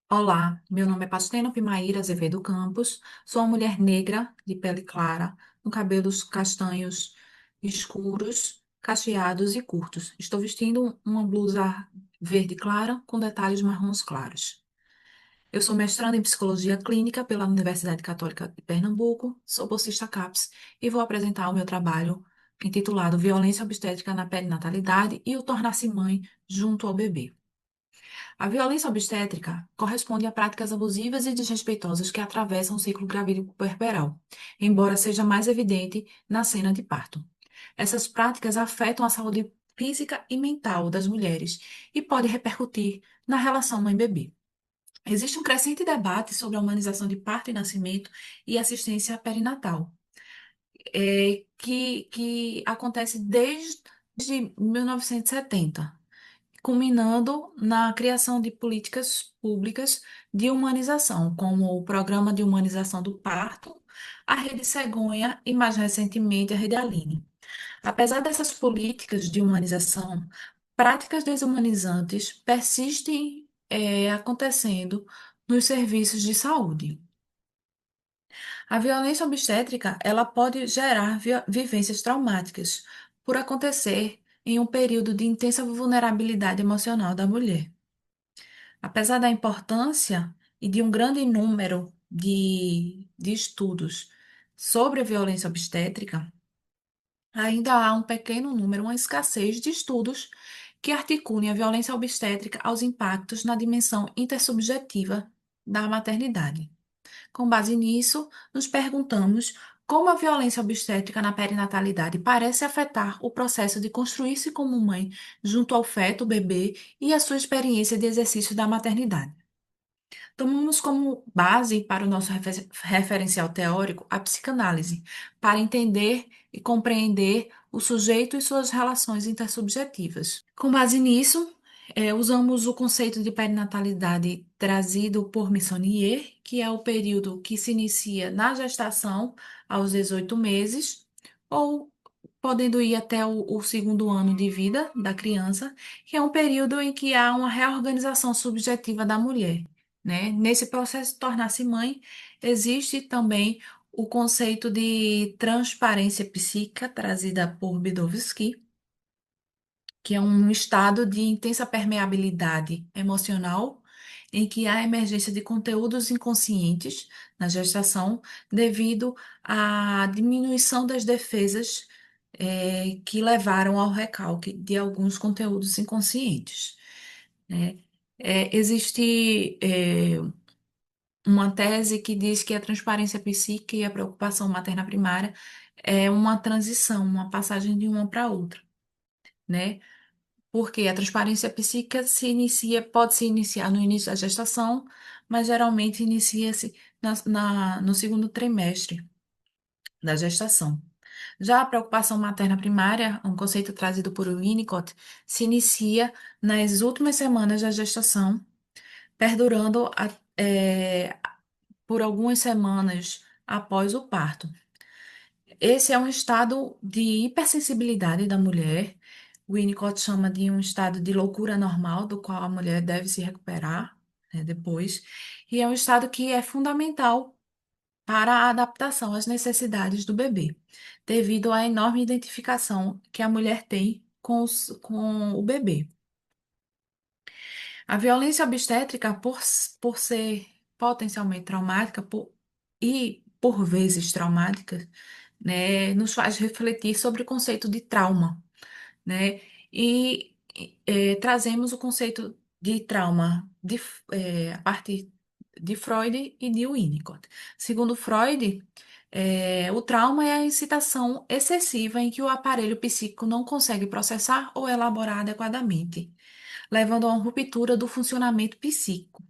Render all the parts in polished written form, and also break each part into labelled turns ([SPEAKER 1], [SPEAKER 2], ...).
[SPEAKER 1] Olá, meu nome é Pastena Pimaíra Azevedo Campos, sou uma mulher negra de pele clara, com cabelos castanhos escuros, cacheados e curtos. Estou vestindo uma blusa verde clara com detalhes marrons claros. Eu sou mestranda em Psicologia Clínica pela Universidade Católica de Pernambuco, sou bolsista CAPS e vou apresentar o meu trabalho intitulado Violência Obstétrica na Perinatalidade e o Tornar-se Mãe junto ao bebê. A violência obstétrica corresponde a práticas abusivas e desrespeitosas que atravessam o ciclo gravídico puerperal, embora seja mais evidente na cena de parto. Essas práticas afetam a saúde física e mental das mulheres e podem repercutir na relação mãe-bebê. Existe um crescente debate sobre a humanização de parto e nascimento e assistência perinatal, que acontece desde 1970, culminando na criação de políticas públicas de humanização, como o Programa de Humanização do Parto, a Rede Cegonha e, mais recentemente, a Rede Aline. Apesar dessas políticas de humanização, práticas desumanizantes persistem, acontecendo nos serviços de saúde. A violência obstétrica, ela pode gerar vivências traumáticas por acontecer em um período de intensa vulnerabilidade emocional da mulher. Apesar da importância e de um grande número de estudos sobre a violência obstétrica, ainda há um pequeno número, uma escassez de estudos que articulem a violência obstétrica aos impactos na dimensão intersubjetiva da maternidade. Com base nisso, nos perguntamos como a violência obstétrica na perinatalidade parece afetar o processo de construir-se como mãe junto ao feto, o bebê e a sua experiência de exercício da maternidade. Tomamos como base para o nosso referencial teórico a psicanálise, para entender e compreender o sujeito e suas relações intersubjetivas. Com base nisso, usamos o conceito de perinatalidade trazido por Missonier, que é o período que se inicia na gestação aos 18 meses, ou podendo ir até o segundo ano de vida da criança, que é um período em que há uma reorganização subjetiva da mulher, né? Nesse processo de tornar-se mãe, existe também o conceito de transparência psíquica, trazida por Bidovsky, que é um estado de intensa permeabilidade emocional, em que há emergência de conteúdos inconscientes na gestação, devido à diminuição das defesas, que levaram ao recalque de alguns conteúdos inconscientes, né? Existe, uma tese que diz que a transparência psíquica e a preocupação materna primária é uma transição, uma passagem de uma para outra, né? Porque a transparência psíquica pode se iniciar no início da gestação, mas geralmente inicia-se no segundo trimestre da gestação. Já a preocupação materna primária, um conceito trazido por Winnicott, se inicia nas últimas semanas da gestação, perdurando por algumas semanas após o parto. Esse é um estado de hipersensibilidade da mulher. O Winnicott chama de um estado de loucura normal, do qual a mulher deve se recuperar, né, depois. E é um estado que é fundamental para a adaptação às necessidades do bebê, devido à enorme identificação que a mulher tem com o bebê. A violência obstétrica, por ser potencialmente traumática e, por vezes, traumática, né, nos faz refletir sobre o conceito de trauma, né? Trazemos o conceito de trauma a partir de Freud e de Winnicott. Segundo Freud, o trauma é a excitação excessiva em que o aparelho psíquico não consegue processar ou elaborar adequadamente, levando a uma ruptura do funcionamento psíquico.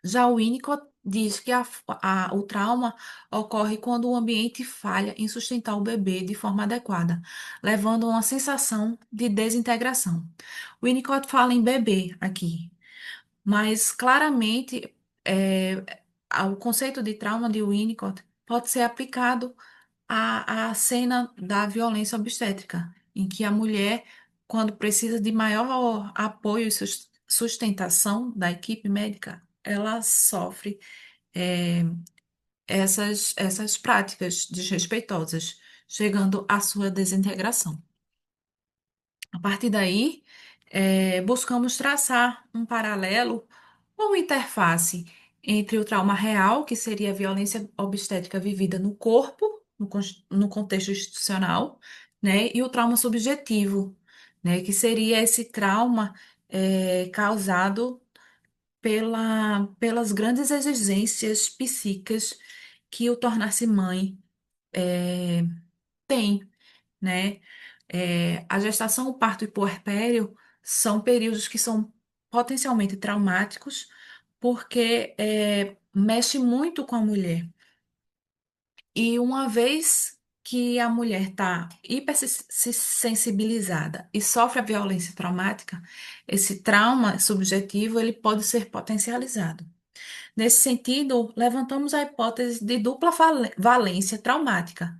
[SPEAKER 1] Já o Winnicott diz que o trauma ocorre quando o ambiente falha em sustentar o bebê de forma adequada, levando a uma sensação de desintegração. O Winnicott fala em bebê aqui, mas claramente o conceito de trauma de Winnicott pode ser aplicado à cena da violência obstétrica, em que a mulher, quando precisa de maior apoio e sustentação da equipe médica, ela sofre é, essas práticas desrespeitosas, chegando à sua desintegração. A partir daí, buscamos traçar um paralelo ou interface entre o trauma real, que seria a violência obstétrica vivida no corpo, no contexto institucional, né, e o trauma subjetivo, né, que seria esse trauma causado pelas grandes exigências psíquicas que o tornar-se mãe é, tem, né? A gestação, o parto e o puerpério são períodos que são potencialmente traumáticos, porque mexe muito com a mulher. E uma vez que a mulher está hipersensibilizada e sofre a violência traumática, esse trauma subjetivo ele pode ser potencializado. Nesse sentido, levantamos a hipótese de dupla valência traumática,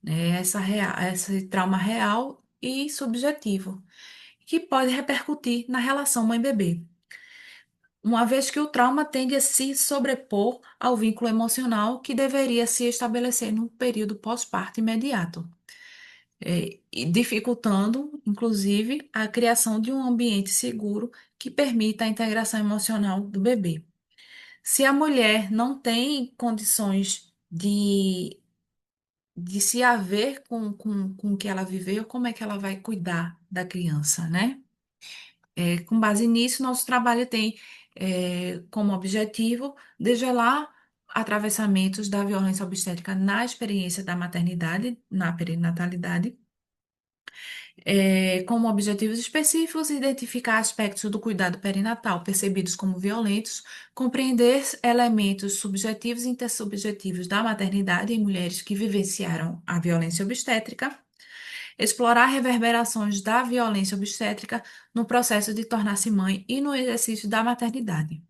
[SPEAKER 1] né? Esse trauma real e subjetivo, que pode repercutir na relação mãe-bebê, uma vez que o trauma tende a se sobrepor ao vínculo emocional que deveria se estabelecer no período pós-parto imediato, e dificultando, inclusive, a criação de um ambiente seguro que permita a integração emocional do bebê. Se a mulher não tem condições de se haver com o que ela viveu, como é que ela vai cuidar da criança, né? Com base nisso, nosso trabalho tem como objetivo desvelar atravessamentos da violência obstétrica na experiência da maternidade, na perinatalidade, como objetivos específicos, identificar aspectos do cuidado perinatal percebidos como violentos, compreender elementos subjetivos e intersubjetivos da maternidade em mulheres que vivenciaram a violência obstétrica, explorar reverberações da violência obstétrica no processo de tornar-se mãe e no exercício da maternidade.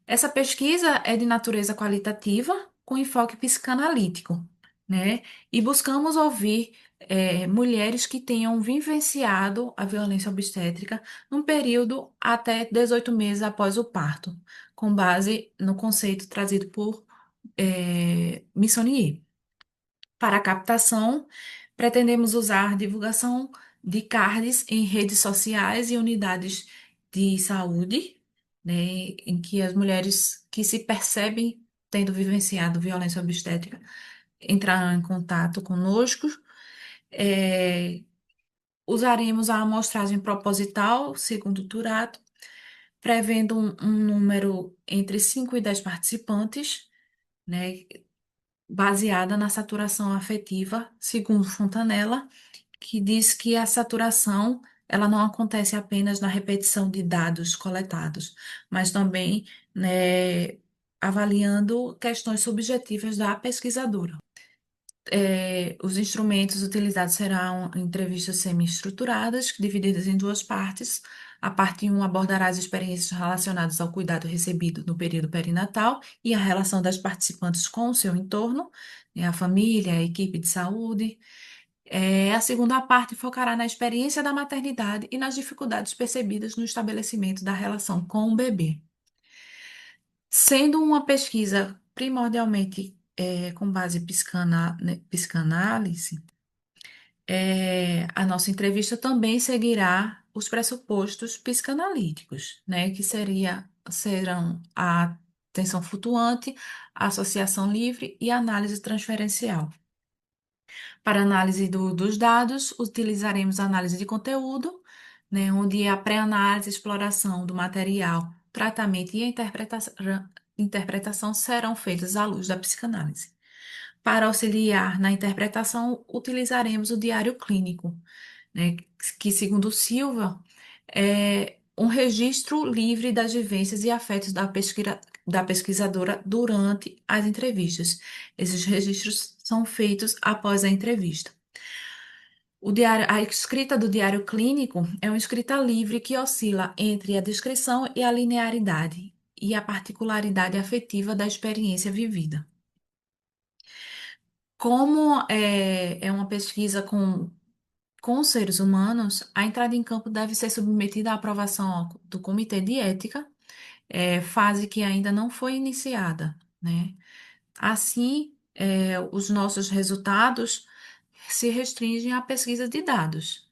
[SPEAKER 1] Essa pesquisa é de natureza qualitativa, com enfoque psicanalítico, né? E buscamos ouvir mulheres que tenham vivenciado a violência obstétrica num período até 18 meses após o parto, com base no conceito trazido por Missonier. Para a captação, pretendemos usar divulgação de cards em redes sociais e unidades de saúde, né, em que as mulheres que se percebem tendo vivenciado violência obstétrica entrarão em contato conosco. É, Usaremos a amostragem proposital, segundo o Turato, prevendo um número entre 5 e 10 participantes, né, baseada na saturação afetiva, segundo Fontanella, que diz que a saturação ela não acontece apenas na repetição de dados coletados, mas também, né, avaliando questões subjetivas da pesquisadora. Os instrumentos utilizados serão entrevistas semi-estruturadas, divididas em duas partes. A parte 1 abordará as experiências relacionadas ao cuidado recebido no período perinatal e a relação das participantes com o seu entorno, né, a família, a equipe de saúde. A segunda parte focará na experiência da maternidade e nas dificuldades percebidas no estabelecimento da relação com o bebê. Sendo uma pesquisa primordialmente com base né, psicanálise, a nossa entrevista também seguirá os pressupostos psicanalíticos, né, que serão a atenção flutuante, a associação livre e a análise transferencial. Para análise dos dados, utilizaremos a análise de conteúdo, né, onde a pré-análise, exploração do material, tratamento e a interpretação serão feitas à luz da psicanálise. Para auxiliar na interpretação, utilizaremos o diário clínico, né, que, segundo Silva, é um registro livre das vivências e afetos da pesquisadora durante as entrevistas. Esses registros são feitos após a entrevista. A escrita do diário clínico é uma escrita livre que oscila entre a descrição e a linearidade e a particularidade afetiva da experiência vivida. Como é uma pesquisa com os seres humanos, a entrada em campo deve ser submetida à aprovação do Comitê de Ética fase que ainda não foi iniciada, né? Assim, os nossos resultados se restringem à pesquisa de dados,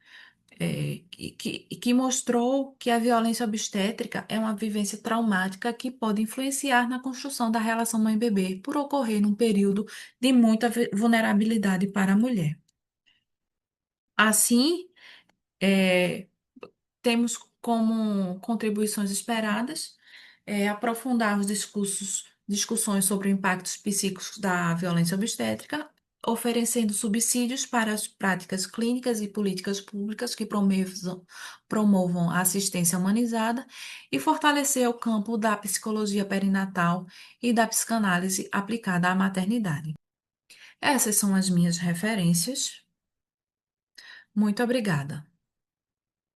[SPEAKER 1] que mostrou que a violência obstétrica é uma vivência traumática que pode influenciar na construção da relação mãe-bebê, por ocorrer num período de muita vulnerabilidade para a mulher. Assim, é, temos como contribuições esperadas aprofundar os discussões sobre impactos psíquicos da violência obstétrica, oferecendo subsídios para as práticas clínicas e políticas públicas que promovam a assistência humanizada e fortalecer o campo da psicologia perinatal e da psicanálise aplicada à maternidade. Essas são as minhas referências. Muito obrigada.